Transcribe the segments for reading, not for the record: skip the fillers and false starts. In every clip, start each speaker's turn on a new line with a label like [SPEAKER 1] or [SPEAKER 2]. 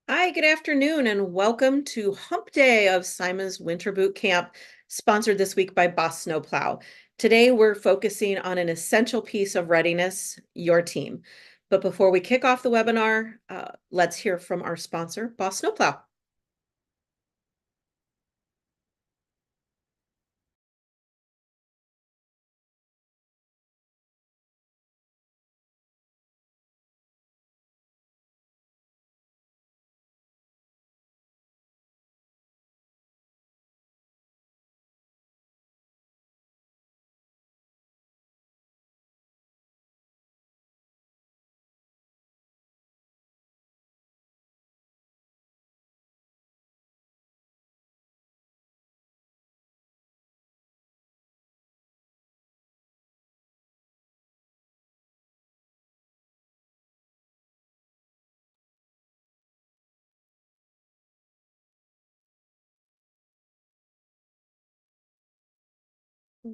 [SPEAKER 1] Hi, good afternoon, and welcome to Hump Day of Simon's Winter Boot Camp, sponsored this week by Boss Snowplow. Today, we're focusing on an essential piece of readiness, your team. But before we kick off the webinar, let's hear from our sponsor, Boss Snowplow.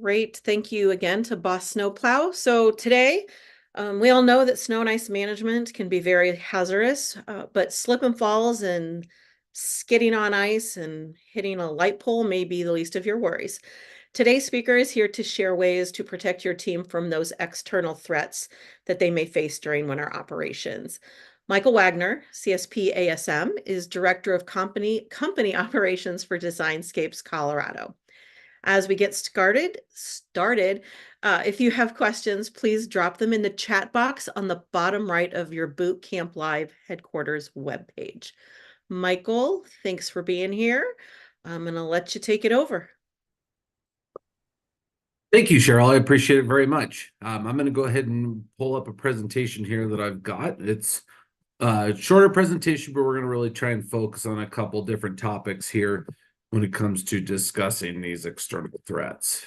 [SPEAKER 1] Great. Thank you again to Boss Snowplow. So today, we all know that snow and ice management can be very hazardous, but slip and falls and skidding on ice and hitting a light pole may be the least of your worries. Today's speaker is here to share ways to protect your team from those external threats that they may face during winter operations. Michael Wagner, CSP ASM, is Director of Company Operations for Designscapes, Colorado. As we get started, if you have questions, please drop them in the chat box on the bottom right of your Boot Camp Live headquarters webpage. Michael, thanks for being here. I'm going to let you take it over.
[SPEAKER 2] Thank you, Cheryl. I appreciate it very much. I'm going to go ahead and pull up a presentation here that I've got. It's a shorter presentation, but we're going to really try and focus on a couple different topics here when it comes to discussing these external threats.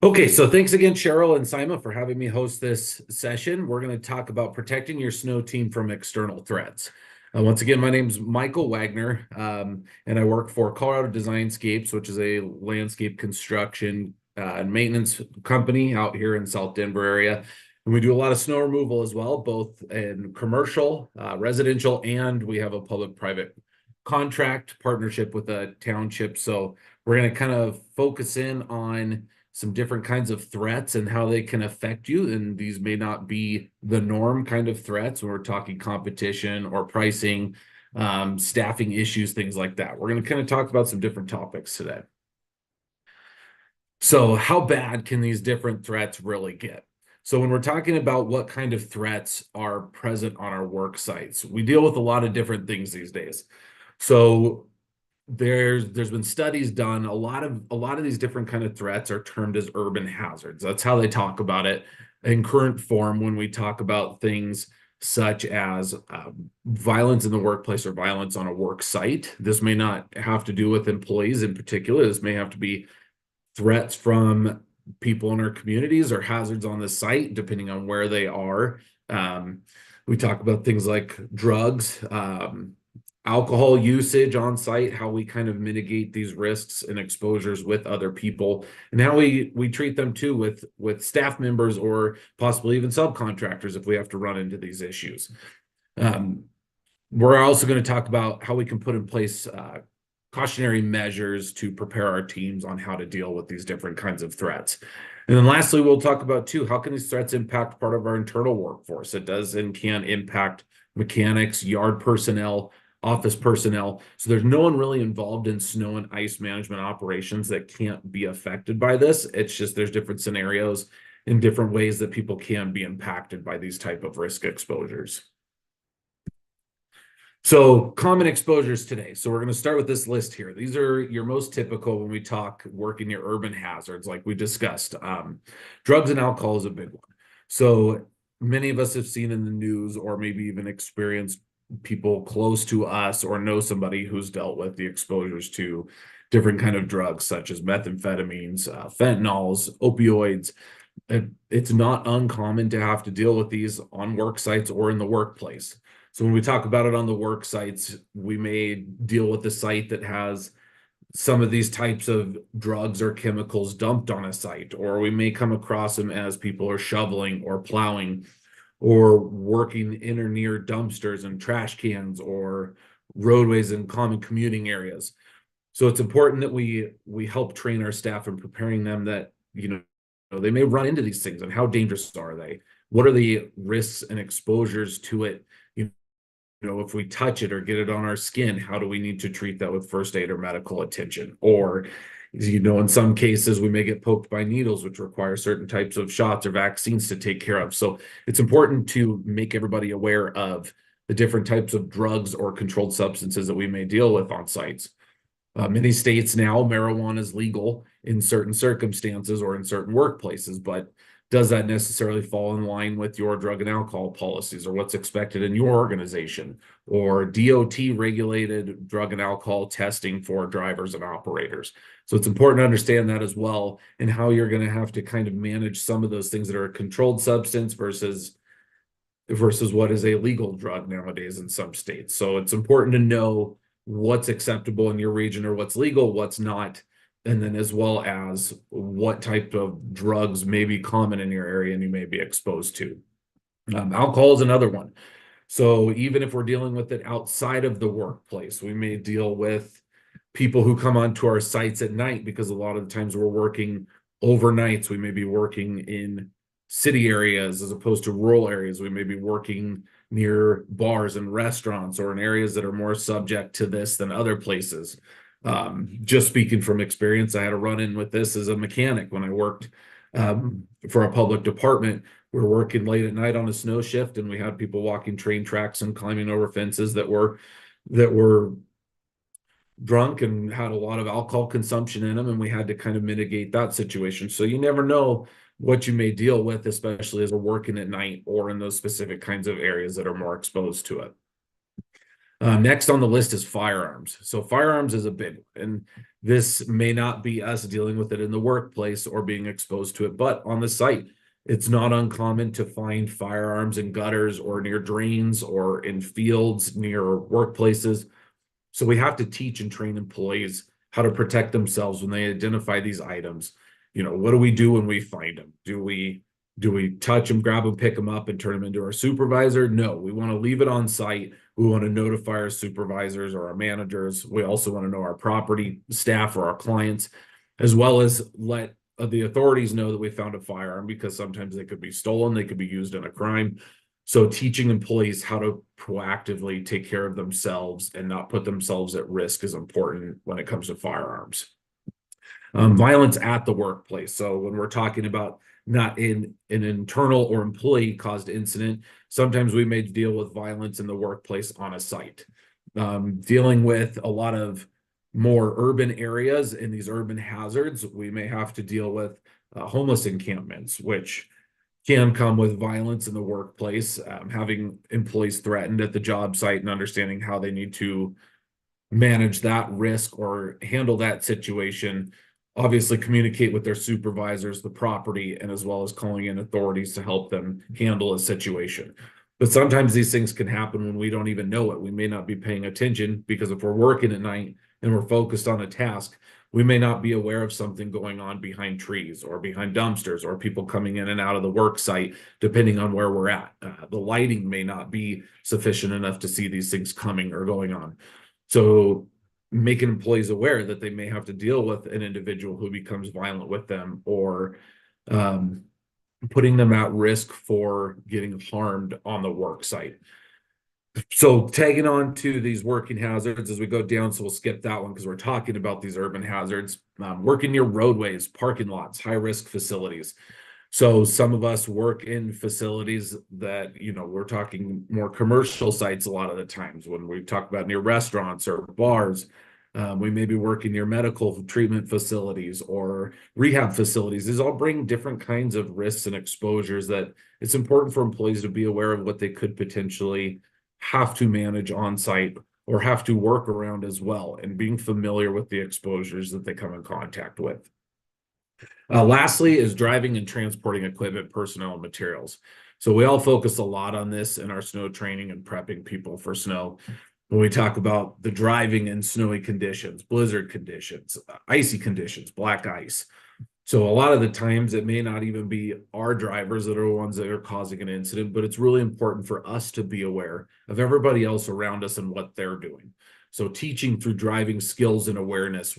[SPEAKER 2] Okay, so thanks again, Cheryl and Sima, for having me host this session. We're going to talk about protecting your snow team from external threats. Once again, my name is Michael Wagner, and I work for Colorado Designscapes, which is a landscape construction and maintenance company out here in South Denver area. And we do a lot of snow removal as well, both in commercial, residential, and we have a public-private contract partnership with a township. So we're going to kind of focus in on some different kinds of threats and how they can affect you. And these may not be the norm kind of threats when we're talking competition or pricing, staffing issues, things like that. We're going to kind of talk about some different topics today. So how bad can these different threats really get? So when we're talking about what kind of threats are present on our work sites, we deal with a lot of different things these days. So there's been studies done. A lot of these different kind of threats are termed as urban hazards. That's how they talk about it in current form when we talk about things such as violence in the workplace or violence on a work site. This may not have to do with employees in particular. This may have to be threats from people in our communities or hazards on the site, depending on where they are. We talk about things like drugs, alcohol usage on site, how we kind of mitigate these risks and exposures with other people, and how we treat them too with staff members or possibly even subcontractors if we have to run into these issues. We're also going to talk about how we can put in place cautionary measures to prepare our teams on how to deal with these different kinds of threats. And then lastly, we'll talk about too, how can these threats impact part of our internal workforce? It does and can impact mechanics, yard personnel, office personnel. So there's no one really involved in snow and ice management operations that can't be affected by this. It's just there's different scenarios in different ways that people can be impacted by these type of risk exposures. So common exposures today. So we're going to start with this list here. These are your most typical when we talk working your urban hazards, like we discussed. Drugs and alcohol is a big one. So many of us have seen in the news or maybe even experienced people close to us or know somebody who's dealt with the exposures to different kind of drugs such as methamphetamines, fentanyls, opioids. It's not uncommon to have to deal with these on work sites or in the workplace. So when we talk about it on the work sites, we may deal with a site that has some of these types of drugs or chemicals dumped on a site, or we may come across them as people are shoveling or plowing or working in or near dumpsters and trash cans or roadways and common commuting areas. So it's important that we help train our staff and preparing them that, they may run into these things, and how dangerous are they? What are the risks and exposures to it? If we touch it or get it on our skin, how do we need to treat that with first aid or medical attention? Or, in some cases, we may get poked by needles, which require certain types of shots or vaccines to take care of. So it's important to make everybody aware of the different types of drugs or controlled substances that we may deal with on sites. Many states now, marijuana is legal in certain circumstances or in certain workplaces, but does that necessarily fall in line with your drug and alcohol policies or what's expected in your organization, or DOT regulated drug and alcohol testing for drivers and operators? So it's important to understand that as well, and how you're going to have to kind of manage some of those things that are a controlled substance versus what is a legal drug nowadays in some states. So it's important to know what's acceptable in your region or what's legal, what's not, and then as well as what type of drugs may be common in your area and you may be exposed to. Alcohol is another one. So even if we're dealing with it outside of the workplace, we may deal with people who come onto our sites at night, because a lot of the times we're working overnights. We may be working in city areas as opposed to rural areas. We may be working near bars and restaurants or in areas that are more subject to this than other places. Just speaking from experience, I had a run in with this as a mechanic when I worked for a public department. We were working late at night on a snow shift, and we had people walking train tracks and climbing over fences that were drunk and had a lot of alcohol consumption in them, and we had to kind of mitigate that situation. So you never know what you may deal with, especially as we're working at night or in those specific kinds of areas that are more exposed to it. Next on the list is firearms. So firearms is a big one, and this may not be us dealing with it in the workplace or being exposed to it, but on the site, it's not uncommon to find firearms in gutters or near drains or in fields near workplaces. So we have to teach and train employees how to protect themselves when they identify these items. What do we do when we find them? Do we touch them, grab them, pick them up, and turn them into our supervisor? No, we want to leave it on site. We want to notify our supervisors or our managers. We also want to know our property staff or our clients, as well as let the authorities know that we found a firearm, because sometimes they could be stolen, they could be used in a crime. So teaching employees how to proactively take care of themselves and not put themselves at risk is important when it comes to firearms. Violence at the workplace. So when we're talking about not in an internal or employee caused incident, sometimes we may deal with violence in the workplace on a site. Dealing with a lot of more urban areas and these urban hazards, we may have to deal with homeless encampments, which can come with violence in the workplace, having employees threatened at the job site and understanding how they need to manage that risk or handle that situation. Obviously communicate with their supervisors, the property, and as well as calling in authorities to help them handle a situation. But sometimes these things can happen when we don't even know it. We may not be paying attention, because if we're working at night and we're focused on a task, we may not be aware of something going on behind trees or behind dumpsters or people coming in and out of the work site, depending on where we're at. The lighting may not be sufficient enough to see these things coming or going on. So making employees aware that they may have to deal with an individual who becomes violent with them, or putting them at risk for getting harmed on the work site. So tagging on to these working hazards as we go down, so we'll skip that one because we're talking about these urban hazards. Working near roadways, parking lots, high risk facilities. So some of us work in facilities that, we're talking more commercial sites a lot of the times. When we talk about near restaurants or bars, we may be working near medical treatment facilities or rehab facilities. These all bring different kinds of risks and exposures that it's important for employees to be aware of what they could potentially have to manage on site or have to work around as well, and being familiar with the exposures that they come in contact with. Lastly is driving and transporting equipment, personnel, and materials. So we all focus a lot on this in our snow training and prepping people for snow. When we talk about the driving in snowy conditions, blizzard conditions, icy conditions, black ice. So a lot of the times it may not even be our drivers that are the ones that are causing an incident, but it's really important for us to be aware of everybody else around us and what they're doing. So teaching through driving skills and awareness,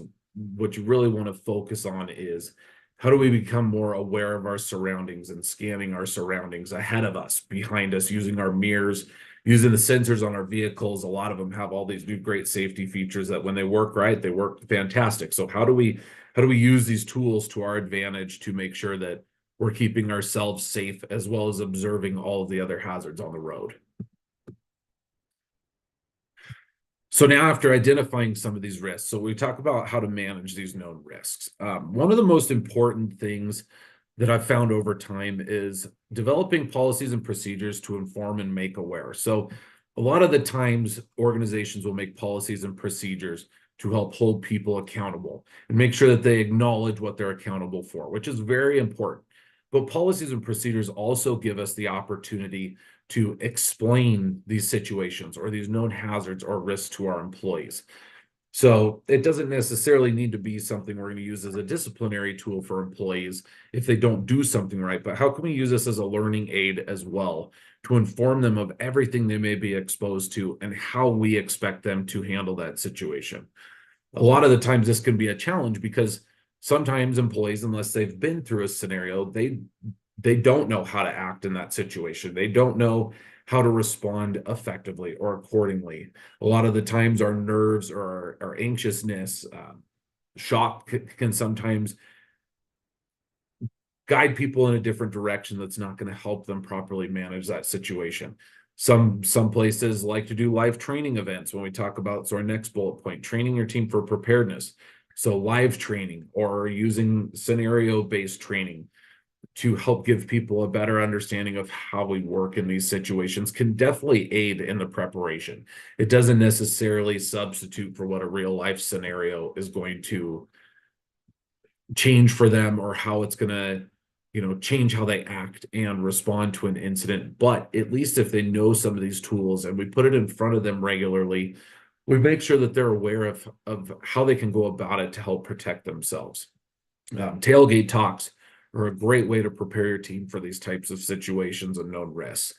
[SPEAKER 2] what you really want to focus on is how do we become more aware of our surroundings and scanning our surroundings ahead of us, behind us, using our mirrors, using the sensors on our vehicles. A lot of them have all these new great safety features that when they work right, they work fantastic. So how do we use these tools to our advantage to make sure that we're keeping ourselves safe as well as observing all of the other hazards on the road? So now after identifying some of these risks, so we talk about how to manage these known risks. One of the most important things that I've found over time is developing policies and procedures to inform and make aware. So a lot of the times organizations will make policies and procedures to help hold people accountable and make sure that they acknowledge what they're accountable for, which is very important. But policies and procedures also give us the opportunity to explain these situations or these known hazards or risks to our employees. So it doesn't necessarily need to be something we're going to use as a disciplinary tool for employees if they don't do something right, but how can we use this as a learning aid as well to inform them of everything they may be exposed to and how we expect them to handle that situation? A lot of the times this can be a challenge because sometimes employees, unless they've been through a scenario, they don't know how to act in that situation. They don't know how to respond effectively or accordingly. A lot of the times our nerves or our anxiousness, shock can sometimes guide people in a different direction that's not going to help them properly manage that situation. Some places like to do live training events when we talk about, so our next bullet point, training your team for preparedness. So live training or using scenario-based training to help give people a better understanding of how we work in these situations can definitely aid in the preparation. It doesn't necessarily substitute for what a real life scenario is going to change for them or how it's going to change how they act and respond to an incident. But at least if they know some of these tools and we put it in front of them regularly, we make sure that they're aware of how they can go about it to help protect themselves. Tailgate talks are a great way to prepare your team for these types of situations and known risks.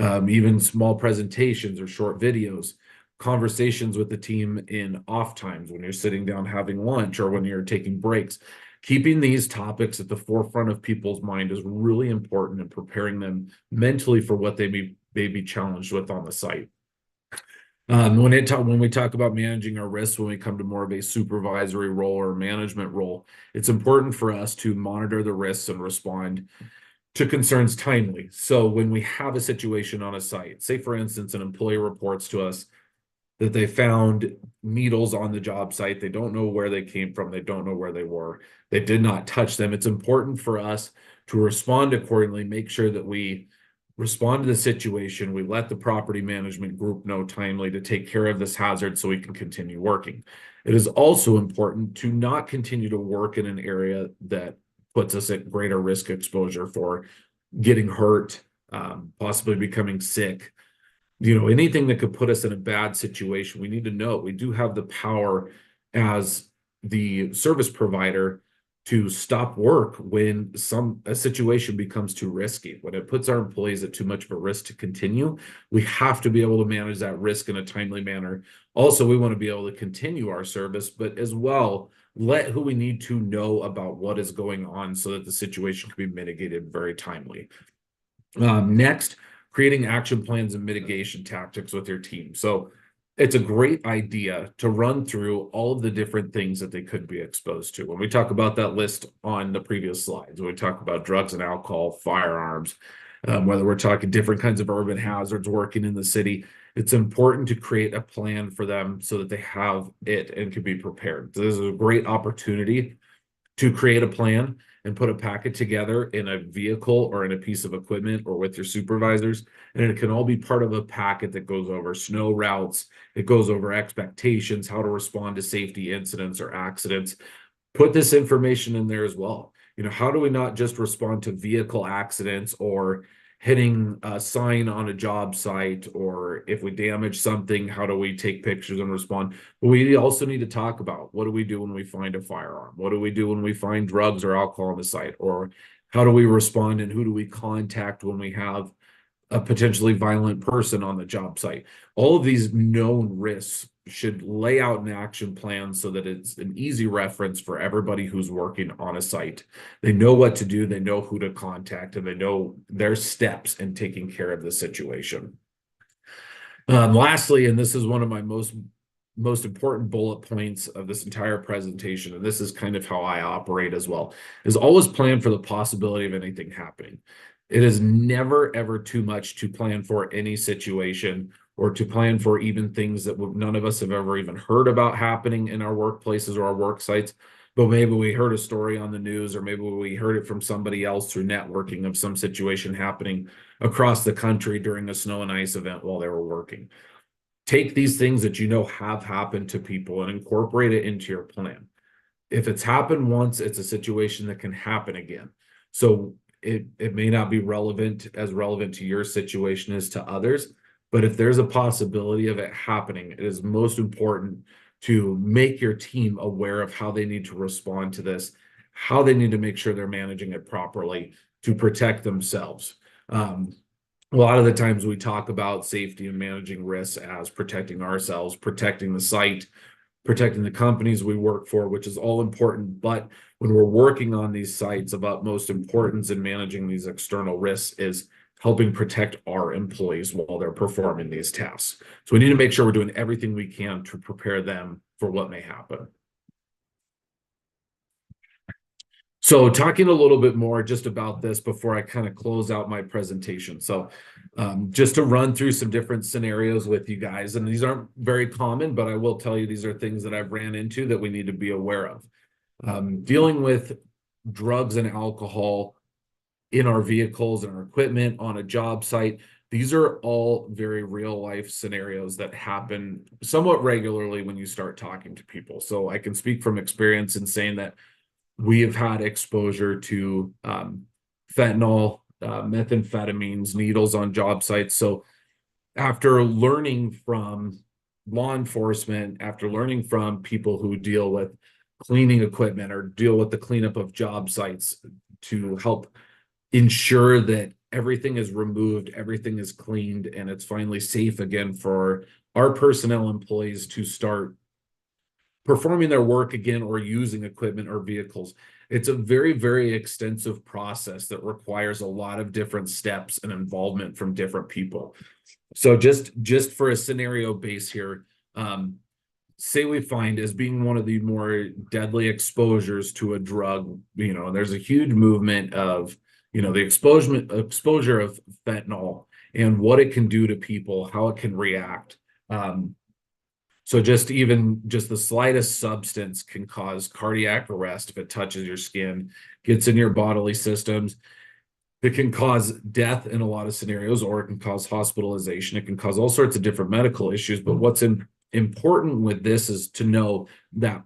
[SPEAKER 2] Even small presentations or short videos, conversations with the team in off times when you're sitting down having lunch or when you're taking breaks. Keeping these topics at the forefront of people's mind is really important in preparing them mentally for what they may be challenged with on the site. When we talk about managing our risks, when we come to more of a supervisory role or management role, it's important for us to monitor the risks and respond to concerns timely. So when we have a situation on a site, say for instance, an employee reports to us that they found needles on the job site, they don't know where they came from, they don't know where they were, they did not touch them. It's important for us to respond accordingly, make sure that we respond to the situation. We let the property management group know timely to take care of this hazard so we can continue working. It is also important to not continue to work in an area that puts us at greater risk exposure for getting hurt, possibly becoming sick. Anything that could put us in a bad situation. We need to know we do have the power as the service provider to stop work when a situation becomes too risky, when it puts our employees at too much of a risk to continue. We have to be able to manage that risk in a timely manner. Also, we want to be able to continue our service, but as well let who we need to know about what is going on so that the situation can be mitigated very timely. Next, creating action plans and mitigation tactics with your team. So it's a great idea to run through all of the different things that they could be exposed to. When we talk about that list on the previous slides, when we talk about drugs and alcohol, firearms, whether we're talking different kinds of urban hazards working in the city, it's important to create a plan for them so that they have it and can be prepared. So this is a great opportunity to create a plan and put a packet together in a vehicle or in a piece of equipment or with your supervisors. And it can all be part of a packet that goes over snow routes. It goes over expectations, how to respond to safety incidents or accidents. Put this information in there as well. How do we not just respond to vehicle accidents or hitting a sign on a job site, or if we damage something, how do we take pictures and respond? But we also need to talk about, what do we do when we find a firearm? What do we do when we find drugs or alcohol on the site? Or how do we respond, and who do we contact when we have a potentially violent person on the job site? All of these known risks should lay out an action plan so that it's an easy reference for everybody who's working on a site. They know what to do, they know who to contact, and they know their steps in taking care of the situation. Lastly, and this is one of my most important bullet points of this entire presentation, and this is kind of how I operate as well, is always plan for the possibility of anything happening. It is never ever too much to plan for any situation, or to plan for even things that none of us have ever even heard about happening in our workplaces or our work sites. But maybe we heard a story on the news, or maybe we heard it from somebody else through networking of some situation happening across the country during a snow and ice event while they were working. Take these things that you know have happened to people and incorporate it into your plan. If it's happened once, it's a situation that can happen again. So it may not be relevant to your situation as to others, but if there's a possibility of it happening, it is most important to make your team aware of how they need to respond to this, how they need to make sure they're managing it properly to protect themselves. A lot of the times we talk about safety and managing risks as protecting ourselves, protecting the site, protecting the companies we work for, which is all important. But when we're working on these sites, of utmost importance in managing these external risks is helping protect our employees while they're performing these tasks. So we need to make sure we're doing everything we can to prepare them for what may happen. So talking a little bit more just about this before I kind of close out my presentation. So just to run through some different scenarios with you guys, and these aren't very common, but I will tell you these are things that I've ran into that we need to be aware of. Dealing with drugs and alcohol in our vehicles and our equipment on a job site. These are all very real life scenarios that happen somewhat regularly when you start talking to people. So I can speak from experience in saying that we have had exposure to fentanyl, methamphetamines, needles on job sites. So after learning from law enforcement, after learning from people who deal with cleaning equipment or deal with the cleanup of job sites to help ensure that everything is removed, everything is cleaned, and it's finally safe again for our personnel employees to start performing their work again or using equipment or vehicles. It's a very, very extensive process that requires a lot of different steps and involvement from different people. So just for a scenario base here, say we find as being one of the more deadly exposures to a drug, there's a huge movement of, the exposure of fentanyl and what it can do to people, how it can react. So just the slightest substance can cause cardiac arrest if it touches your skin, gets in your bodily systems. It can cause death in a lot of scenarios, or it can cause hospitalization. It can cause all sorts of different medical issues. But what's important with this is to know that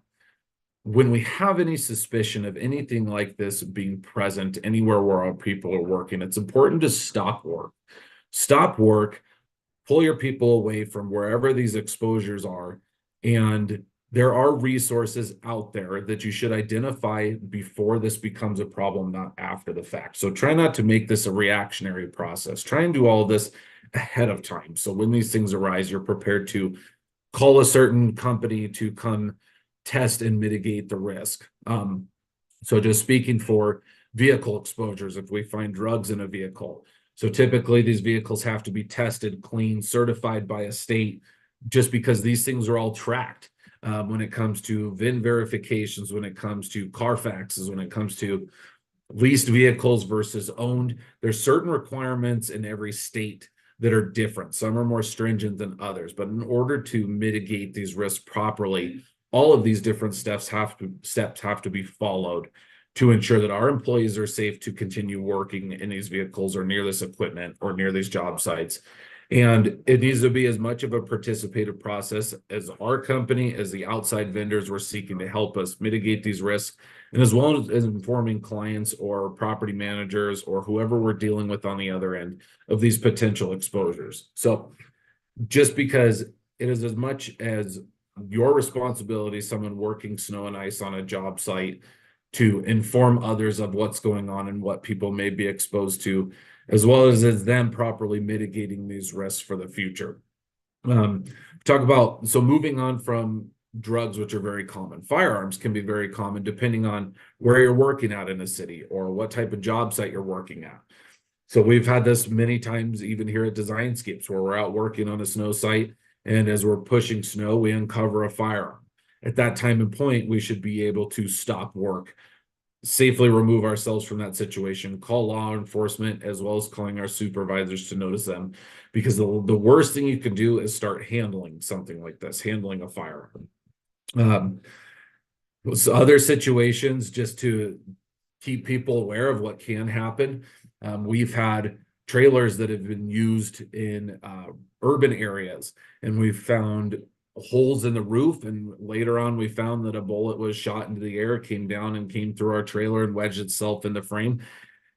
[SPEAKER 2] when we have any suspicion of anything like this being present anywhere where our people are working, it's important to stop work. Stop work, pull your people away from wherever these exposures are. And there are resources out there that you should identify before this becomes a problem, not after the fact. So try not to make this a reactionary process. Try and do all of this ahead of time. So when these things arise, you're prepared to call a certain company to come test and mitigate the risk. So just speaking for vehicle exposures, if we find drugs in a vehicle, so typically these vehicles have to be tested, cleaned, certified by a state, just because these things are all tracked. When it comes to VIN verifications, when it comes to Carfaxes, when it comes to leased vehicles versus owned, there's certain requirements in every state that are different. Some are more stringent than others, but in order to mitigate these risks properly, all of these different steps have to be followed to ensure that our employees are safe to continue working in these vehicles or near this equipment or near these job sites. And it needs to be as much of a participative process as our company, as the outside vendors we're seeking to help us mitigate these risks, and as well as informing clients or property managers or whoever we're dealing with on the other end of these potential exposures. So just because it is as much as your responsibility, someone working snow and ice on a job site, to inform others of what's going on and what people may be exposed to, as well as them properly mitigating these risks for the future. Um, Talk about, so moving on from drugs, which are very common, firearms can be very common depending on where you're working at in a city or what type of job site you're working at. So we've had this many times, even here at Designscapes, where we're out working on a snow site, and as we're pushing snow, we uncover a firearm. At that time and point, we should be able to stop work, safely remove ourselves from that situation, call law enforcement, as well as calling our supervisors to notice them, because the worst thing you can do is start handling something like this, handling a firearm. Um, so other situations, just to keep people aware of what can happen. We've had trailers that have been used in urban areas, and we've found holes in the roof. And later on, we found that a bullet was shot into the air, came down and came through our trailer and wedged itself in the frame.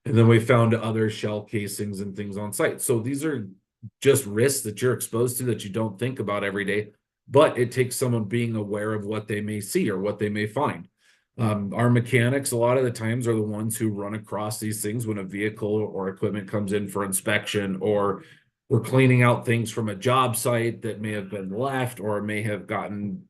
[SPEAKER 2] And then we found other shell casings and things on site. So these are just risks that you're exposed to that you don't think about every day, but it takes someone being aware of what they may see or what they may find. Our mechanics, a lot of the times, are the ones who run across these things when a vehicle or equipment comes in for inspection, or we're cleaning out things from a job site that may have been left or may have gotten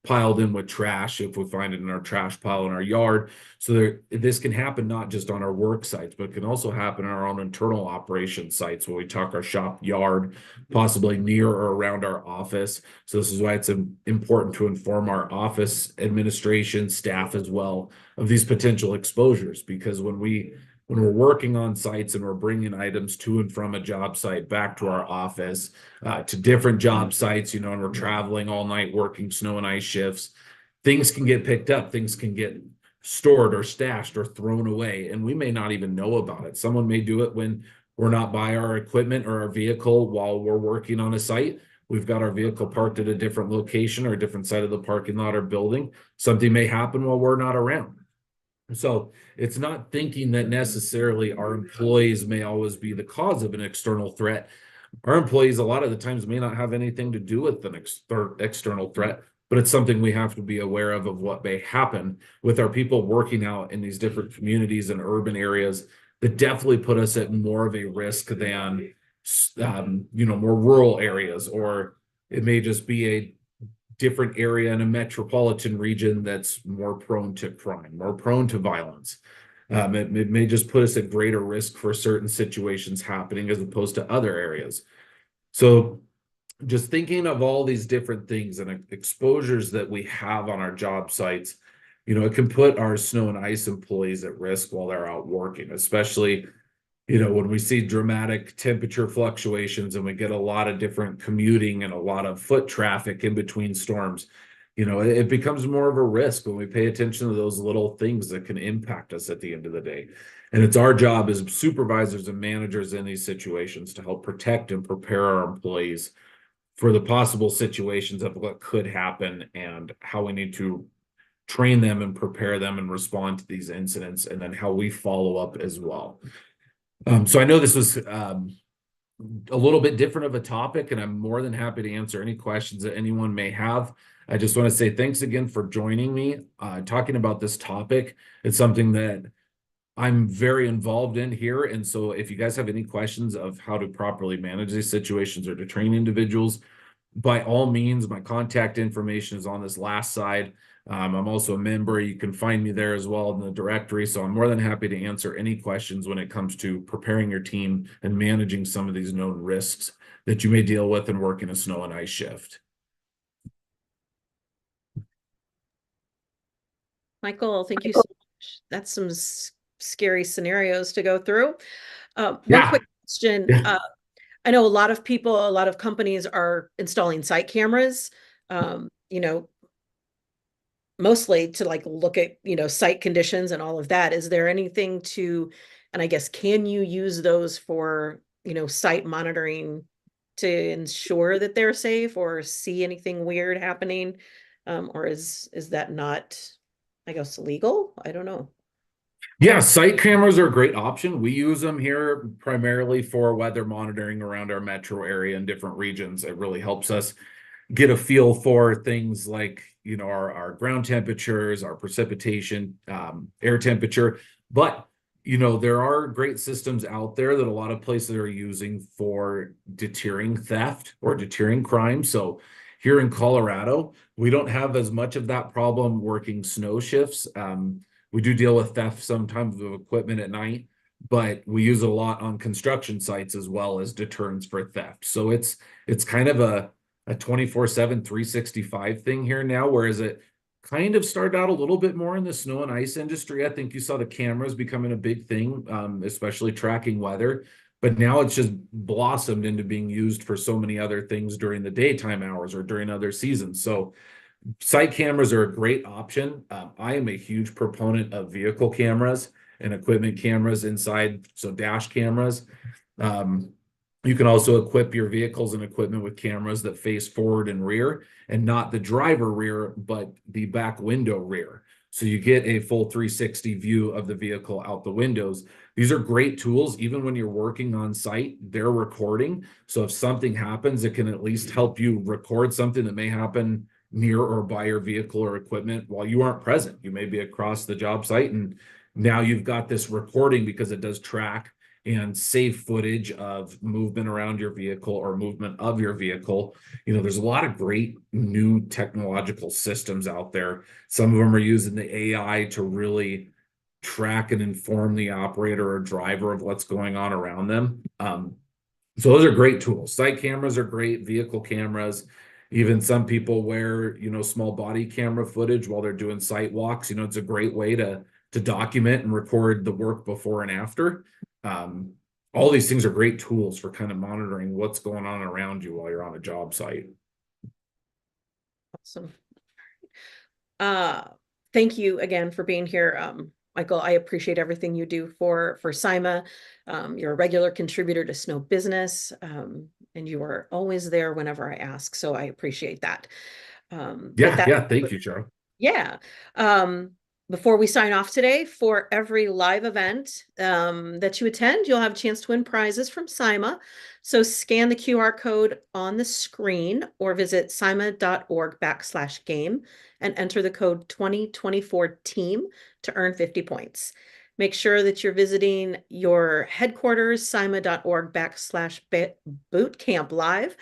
[SPEAKER 2] piled in with trash if we find it in our trash pile in our yard. So this can happen not just on our work sites, but it can also happen in our own internal operation sites when we talk our shop yard, possibly near or around our office. So this is why it's important to inform our office administration staff as well of these potential exposures, because when we're working on sites and we're bringing items to and from a job site back to our office, to different job sites, and we're traveling all night working snow and ice shifts, things can get picked up, things can get stored or stashed or thrown away, and we may not even know about it. Someone may do it when we're not by our equipment or our vehicle while we're working on a site. We've got our vehicle parked at a different location or a different side of the parking lot or building. Something may happen while we're not around. So it's not thinking that necessarily our employees may always be the cause of an external threat. Our employees, a lot of the times, may not have anything to do with an external threat, but it's something we have to be aware of what may happen with our people working out in these different communities and urban areas that definitely put us at more of a risk than, more rural areas, or it may just be a different area in a metropolitan region that's more prone to crime, more prone to violence. It may just put us at greater risk for certain situations happening as opposed to other areas. So just thinking of all these different things and exposures that we have on our job sites, it can put our snow and ice employees at risk while they're out working, especially when we see dramatic temperature fluctuations and we get a lot of different commuting and a lot of foot traffic in between storms, it becomes more of a risk when we pay attention to those little things that can impact us at the end of the day. And it's our job as supervisors and managers in these situations to help protect and prepare our employees for the possible situations of what could happen and how we need to train them and prepare them and respond to these incidents, and then how we follow up as well. So I know this was a little bit different of a topic, and I'm more than happy to answer any questions that anyone may have. I just want to say thanks again for joining me, talking about this topic. It's something that I'm very involved in here. And so if you guys have any questions of how to properly manage these situations or to train individuals, by all means, my contact information is on this last side. I'm also a member. You can find me there as well in the directory. So I'm more than happy to answer any questions when it comes to preparing your team and managing some of these known risks that you may deal with in working a snow and ice shift.
[SPEAKER 1] Michael, thank you so much. That's some scary scenarios to go through. One
[SPEAKER 2] Yeah.
[SPEAKER 1] quick question.
[SPEAKER 2] Yeah.
[SPEAKER 1] I know a lot of people, a lot of companies are installing site cameras, um, you know, mostly to like look at, site conditions and all of that. Is there anything to, and I guess, can you use those for, site monitoring to ensure that they're safe or see anything weird happening? Or is that not, I guess, legal? I don't know.
[SPEAKER 2] Yeah, site cameras are a great option. We use them here primarily for weather monitoring around our metro area and different regions. It really helps us get a feel for things like, our ground temperatures, our precipitation, air temperature. But there are great systems out there that a lot of places are using for deterring theft or deterring crime. So here in Colorado, we don't have as much of that problem working snow shifts. We do deal with theft sometimes of equipment at night, but we use it a lot on construction sites as well as deterrence for theft. So it's kind of a 24/7, 365 thing here now, whereas it kind of started out a little bit more in the snow and ice industry. I think you saw the cameras becoming a big thing, especially tracking weather. But now it's just blossomed into being used for so many other things during the daytime hours or during other seasons. So site cameras are a great option. I am a huge proponent of vehicle cameras and equipment cameras inside, so dash cameras. Um, you can also equip your vehicles and equipment with cameras that face forward and rear, and not the driver rear, but the back window rear. So you get a full 360 view of the vehicle out the windows. These are great tools. Even when you're working on site, they're recording. So if something happens, it can at least help you record something that may happen near or by your vehicle or equipment while you aren't present. You may be across the job site, and now you've got this recording because it does track and save footage of movement around your vehicle or movement of your vehicle. There's a lot of great new technological systems out there. Some of them are using the AI to really track and inform the operator or driver of what's going on around them. So those are great tools. Site cameras are great, vehicle cameras. Even some people wear, small body camera footage while they're doing site walks. It's a great way to document and record the work before and after. Um, all these things are great tools for kind of monitoring what's going on around you while you're on a job site.
[SPEAKER 1] Awesome. Uh, Thank you again for being here. Michael, I appreciate everything you do for SIMA. You're a regular contributor to Snow Business, and you are always there whenever I ask. So I appreciate that. With
[SPEAKER 2] Yeah,
[SPEAKER 1] that,
[SPEAKER 2] yeah. Thank you, Cheryl.
[SPEAKER 1] yeah. Um, Before we sign off today, for every live event that you attend, you'll have a chance to win prizes from SIMA. So scan the QR code on the screen or visit sima.org/game and enter the code 2024 team to earn 50 points. Make sure that you're visiting your headquarters, sima.org/boot camp live,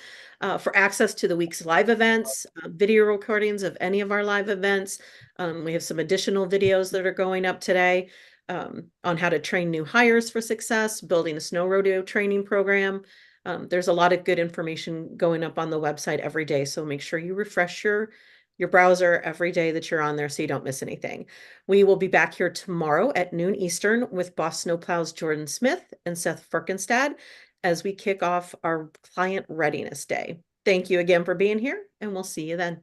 [SPEAKER 1] for access to the week's live events, video recordings of any of our live events. We have some additional videos that are going up today on how to train new hires for success, building a snow rodeo training program. There's a lot of good information going up on the website every day. So make sure you refresh your browser every day that you're on there so you don't miss anything. We will be back here tomorrow at noon Eastern with Boss Snowplows Jordan Smith and Seth Firkenstad as we kick off our Client Readiness Day. Thank you again for being here, and we'll see you then.